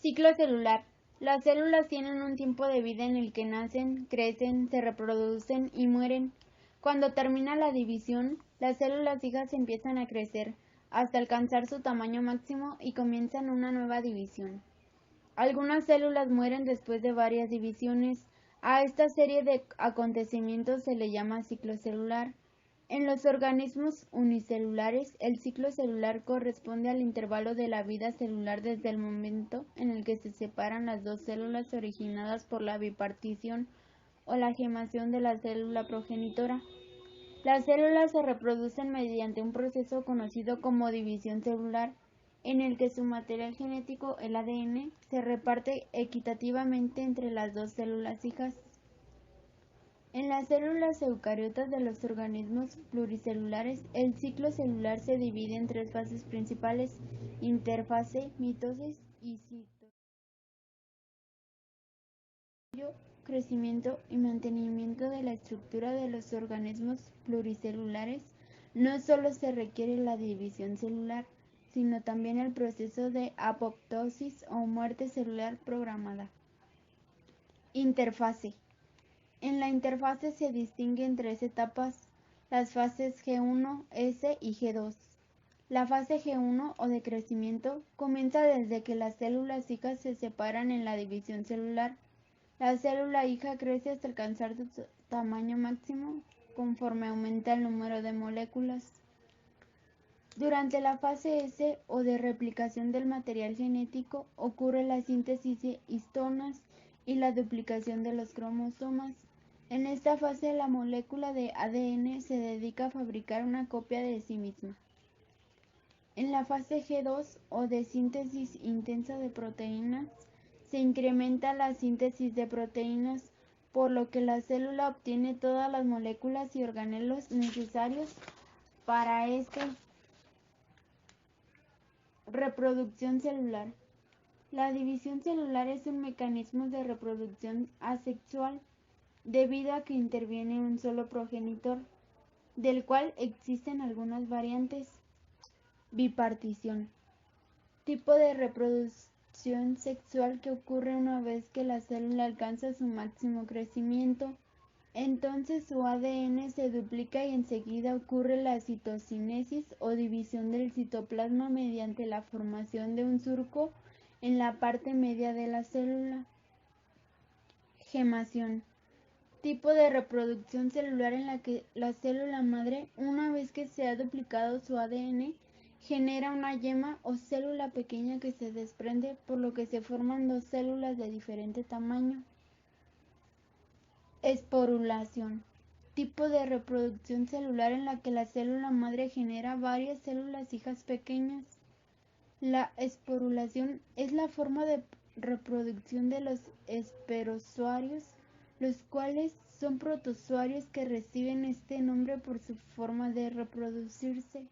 Ciclo celular. Las células tienen un tiempo de vida en el que nacen, crecen, se reproducen y mueren. Cuando termina la división, las células hijas empiezan a crecer hasta alcanzar su tamaño máximo y comienzan una nueva división. Algunas células mueren después de varias divisiones. A esta serie de acontecimientos se le llama ciclo celular. En los organismos unicelulares, el ciclo celular corresponde al intervalo de la vida celular desde el momento en el que se separan las dos células originadas por la bipartición o la gemación de la célula progenitora. Las células se reproducen mediante un proceso conocido como división celular, en el que su material genético, el ADN, se reparte equitativamente entre las dos células hijas. En las células eucariotas de los organismos pluricelulares, el ciclo celular se divide en tres fases principales: interfase, mitosis y citosina, crecimiento y mantenimiento de la estructura de los organismos pluricelulares. No solo se requiere la división celular, sino también el proceso de apoptosis o muerte celular programada. Interfase. En la interfase se distinguen tres etapas: las fases G1, S y G2. La fase G1 o de crecimiento comienza desde que las células hijas se separan en la división celular. La célula hija crece hasta alcanzar su tamaño máximo conforme aumenta el número de moléculas. Durante la fase S o de replicación del material genético ocurre la síntesis de histonas y la duplicación de los cromosomas. En esta fase la molécula de ADN se dedica a fabricar una copia de sí misma. En la fase G2 o de síntesis intensa de proteínas se incrementa la síntesis de proteínas, por lo que la célula obtiene todas las moléculas y organelos necesarios para esta reproducción celular. La división celular es un mecanismo de reproducción asexual, debido a que interviene un solo progenitor, del cual existen algunas variantes. Bipartición. Tipo de reproducción sexual que ocurre una vez que la célula alcanza su máximo crecimiento. Entonces su ADN se duplica y enseguida ocurre la citocinesis o división del citoplasma mediante la formación de un surco en la parte media de la célula. Gemación. Tipo de reproducción celular en la que la célula madre, una vez que se ha duplicado su ADN, genera una yema o célula pequeña que se desprende, por lo que se forman dos células de diferente tamaño. Esporulación. Tipo de reproducción celular en la que la célula madre genera varias células hijas pequeñas. La esporulación es la forma de reproducción de los esperozoarios, los cuales son protozoarios que reciben este nombre por su forma de reproducirse.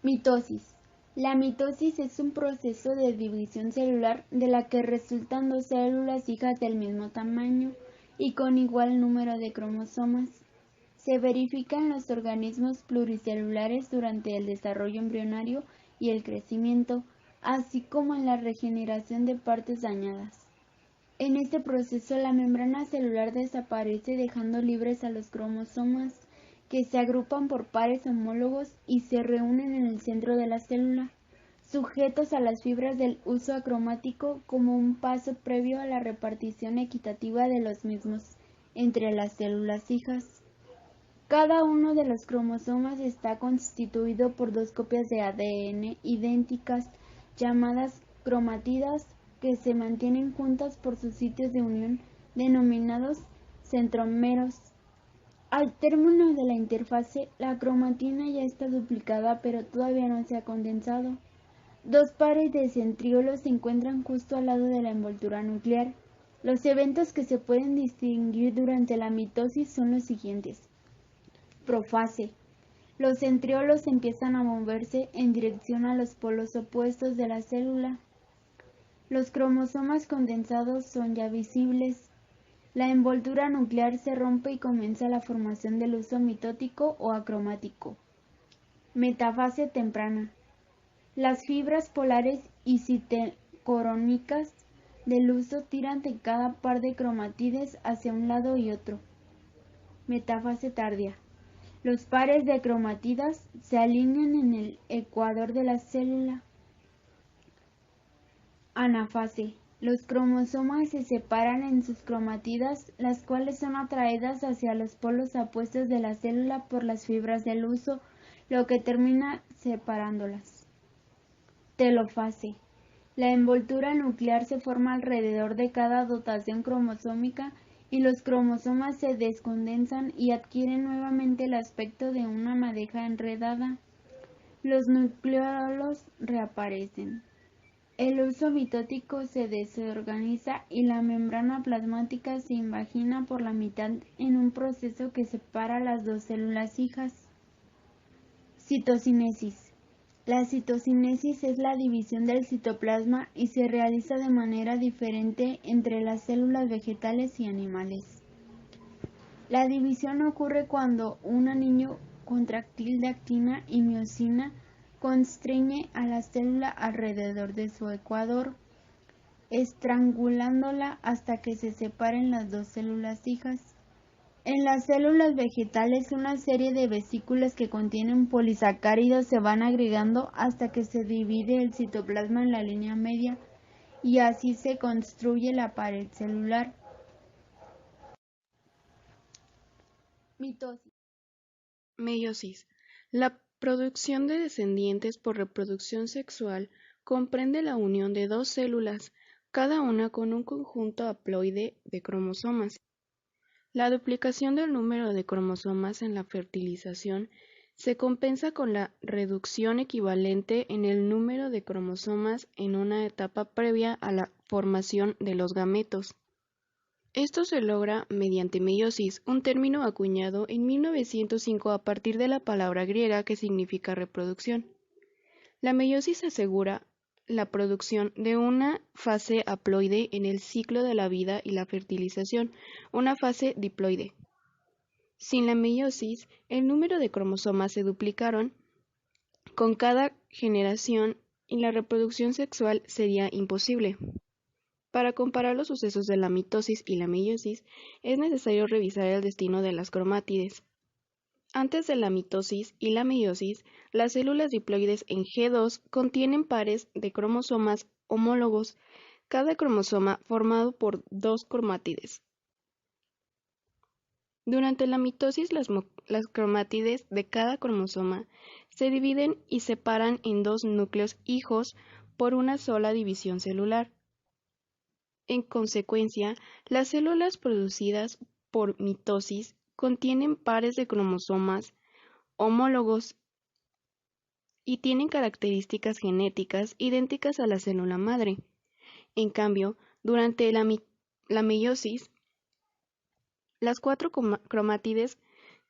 Mitosis. La mitosis es un proceso de división celular de la que resultan dos células hijas del mismo tamaño y con igual número de cromosomas. Se verifica en los organismos pluricelulares durante el desarrollo embrionario y el crecimiento, así como en la regeneración de partes dañadas. En este proceso la membrana celular desaparece, dejando libres a los cromosomas, que se agrupan por pares homólogos y se reúnen en el centro de la célula, sujetos a las fibras del uso acromático como un paso previo a la repartición equitativa de los mismos entre las células hijas. Cada uno de los cromosomas está constituido por dos copias de ADN idénticas, llamadas cromátidas, que se mantienen juntas por sus sitios de unión, denominados centrómeros. Al término de la interfase, la cromatina ya está duplicada, pero todavía no se ha condensado. Dos pares de centriolos se encuentran justo al lado de la envoltura nuclear. Los eventos que se pueden distinguir durante la mitosis son los siguientes. Profase. Los centriolos empiezan a moverse en dirección a los polos opuestos de la célula. Los cromosomas condensados son ya visibles. La envoltura nuclear se rompe y comienza la formación del uso mitótico o acromático. Metafase temprana. Las fibras polares y citocorónicas del huso tiran de cada par de cromátides hacia un lado y otro. Metáfase tardía. Los pares de cromátidas se alinean en el ecuador de la célula. Anafase. Los cromosomas se separan en sus cromátidas, las cuales son atraídas hacia los polos opuestos de la célula por las fibras del huso, lo que termina separándolas. Telofase. La envoltura nuclear se forma alrededor de cada dotación cromosómica y los cromosomas se descondensan y adquieren nuevamente el aspecto de una madeja enredada. Los nucleolos reaparecen. El huso mitótico se desorganiza y la membrana plasmática se invagina por la mitad en un proceso que separa las dos células hijas. Citocinesis. La citocinesis es la división del citoplasma y se realiza de manera diferente entre las células vegetales y animales. La división ocurre cuando un anillo contráctil de actina y miosina constriñe a la célula alrededor de su ecuador, estrangulándola hasta que se separen las dos células hijas. En las células vegetales, una serie de vesículas que contienen polisacáridos se van agregando hasta que se divide el citoplasma en la línea media y así se construye la pared celular. Mitosis. Meiosis. La producción de descendientes por reproducción sexual comprende la unión de dos células, cada una con un conjunto haploide de cromosomas. La duplicación del número de cromosomas en la fertilización se compensa con la reducción equivalente en el número de cromosomas en una etapa previa a la formación de los gametos. Esto se logra mediante meiosis, un término acuñado en 1905 a partir de la palabra griega que significa reproducción. La meiosis asegura la producción de una fase haploide en el ciclo de la vida y la fertilización, una fase diploide. Sin la meiosis, el número de cromosomas se duplicaron con cada generación y la reproducción sexual sería imposible. Para comparar los sucesos de la mitosis y la meiosis, es necesario revisar el destino de las cromátides. Antes de la mitosis y la meiosis, las células diploides en G2 contienen pares de cromosomas homólogos, cada cromosoma formado por dos cromátides. Durante la mitosis, las cromátides de cada cromosoma se dividen y separan en dos núcleos hijos por una sola división celular. En consecuencia, las células producidas por mitosis contienen pares de cromosomas homólogos y tienen características genéticas idénticas a la célula madre. En cambio, durante la meiosis, las cuatro cromátides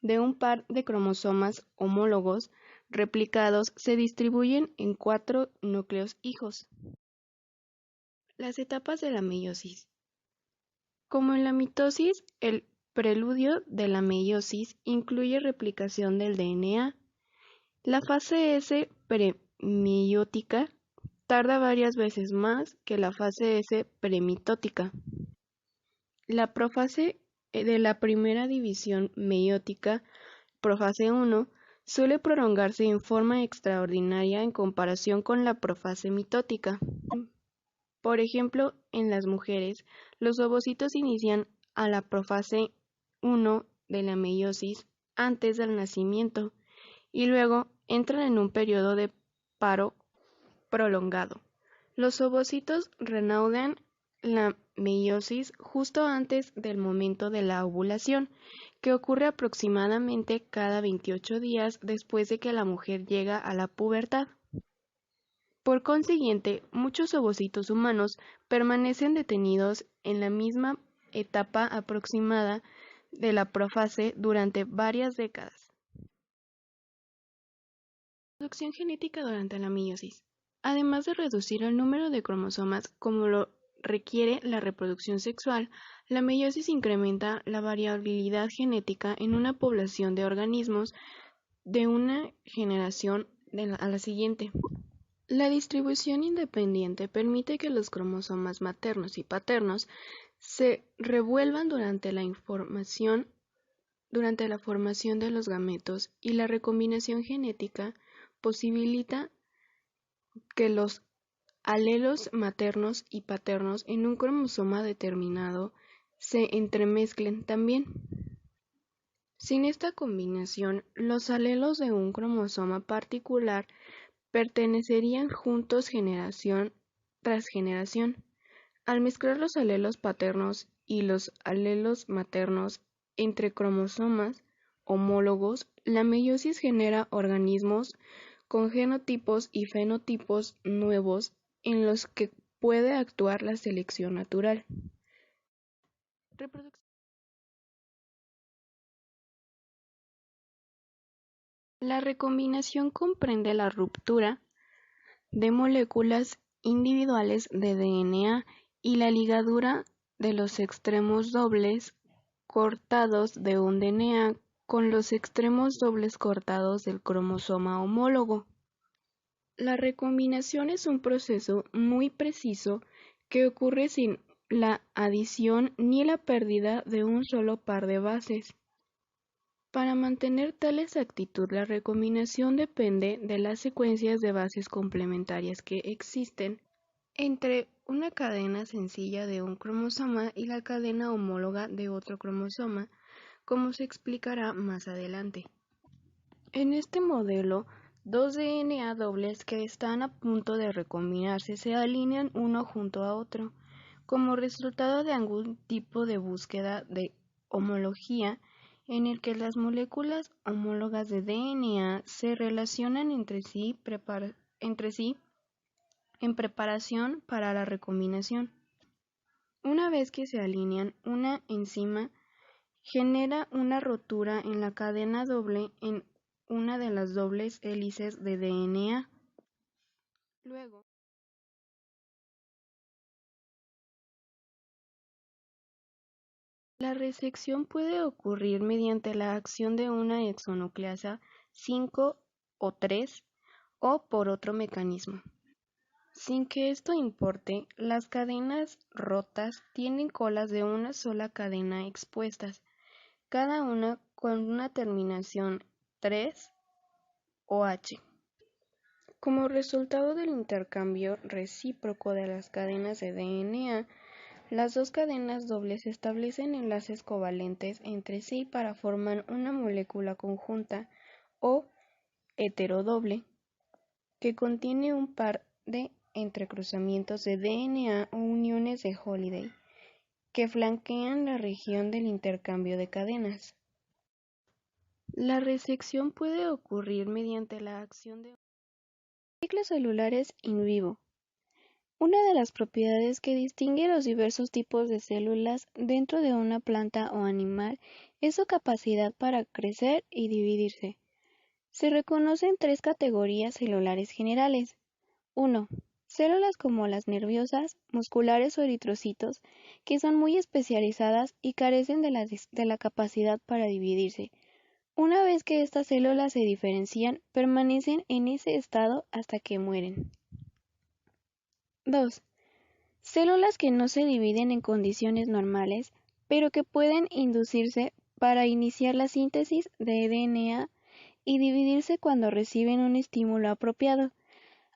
de un par de cromosomas homólogos replicados se distribuyen en cuatro núcleos hijos. Las etapas de la meiosis. Como en la mitosis, el preludio de la meiosis incluye replicación del DNA. La fase S premiótica tarda varias veces más que la fase S premitótica. La profase de la primera división meiótica, profase 1, suele prolongarse en forma extraordinaria en comparación con la profase mitótica. Por ejemplo, en las mujeres, los ovocitos inician a la profase 1 de la meiosis antes del nacimiento y luego entran en un periodo de paro prolongado. Los ovocitos reanudan la meiosis justo antes del momento de la ovulación, que ocurre aproximadamente cada 28 días después de que la mujer llega a la pubertad. Por consiguiente, muchos ovocitos humanos permanecen detenidos en la misma etapa aproximada de la profase durante varias décadas. Producción genética durante la meiosis. Además de reducir el número de cromosomas como lo requiere la reproducción sexual, la meiosis incrementa la variabilidad genética en una población de organismos de una generación a la siguiente. La distribución independiente permite que los cromosomas maternos y paternos se revuelvan durante la formación de los gametos, y la recombinación genética posibilita que los alelos maternos y paternos en un cromosoma determinado se entremezclen también. Sin esta combinación, los alelos de un cromosoma particular pertenecerían juntos generación tras generación. Al mezclar los alelos paternos y los alelos maternos entre cromosomas homólogos, la meiosis genera organismos con genotipos y fenotipos nuevos en los que puede actuar la selección natural. La recombinación comprende la ruptura de moléculas individuales de DNA y la ligadura de los extremos dobles cortados de un DNA con los extremos dobles cortados del cromosoma homólogo. La recombinación es un proceso muy preciso que ocurre sin la adición ni la pérdida de un solo par de bases. Para mantener tal exactitud, la recombinación depende de las secuencias de bases complementarias que existen entre una cadena sencilla de un cromosoma y la cadena homóloga de otro cromosoma, como se explicará más adelante. En este modelo, dos DNA dobles que están a punto de recombinarse se alinean uno junto a otro, como resultado de algún tipo de búsqueda de homología en el que las moléculas homólogas de DNA se relacionan entre sí en preparación para la recombinación. Una vez que se alinean, una enzima genera una rotura en la cadena doble en una de las dobles hélices de DNA. Luego, la resección puede ocurrir mediante la acción de una exonucleasa 5 o 3 o por otro mecanismo. Sin que esto importe, las cadenas rotas tienen colas de una sola cadena expuestas, cada una con una terminación 3 o H. Como resultado del intercambio recíproco de las cadenas de DNA, las dos cadenas dobles establecen enlaces covalentes entre sí para formar una molécula conjunta o heterodoble que contiene un par de entrecruzamientos de DNA o uniones de Holliday que flanquean la región del intercambio de cadenas. La resección puede ocurrir mediante la acción de ciclos celulares in vivo. Una de las propiedades que distingue los diversos tipos de células dentro de una planta o animal es su capacidad para crecer y dividirse. Se reconocen tres categorías celulares generales. 1. Células como las nerviosas, musculares o eritrocitos, que son muy especializadas y carecen de la capacidad para dividirse. Una vez que estas células se diferencian, permanecen en ese estado hasta que mueren. 2. Células que no se dividen en condiciones normales, pero que pueden inducirse para iniciar la síntesis de DNA y dividirse cuando reciben un estímulo apropiado.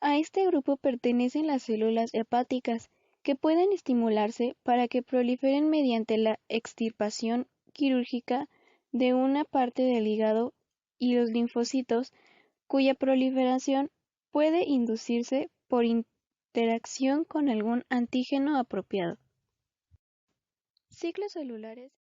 A este grupo pertenecen las células hepáticas, que pueden estimularse para que proliferen mediante la extirpación quirúrgica de una parte del hígado, y los linfocitos, cuya proliferación puede inducirse por interacción con algún antígeno apropiado. Ciclos celulares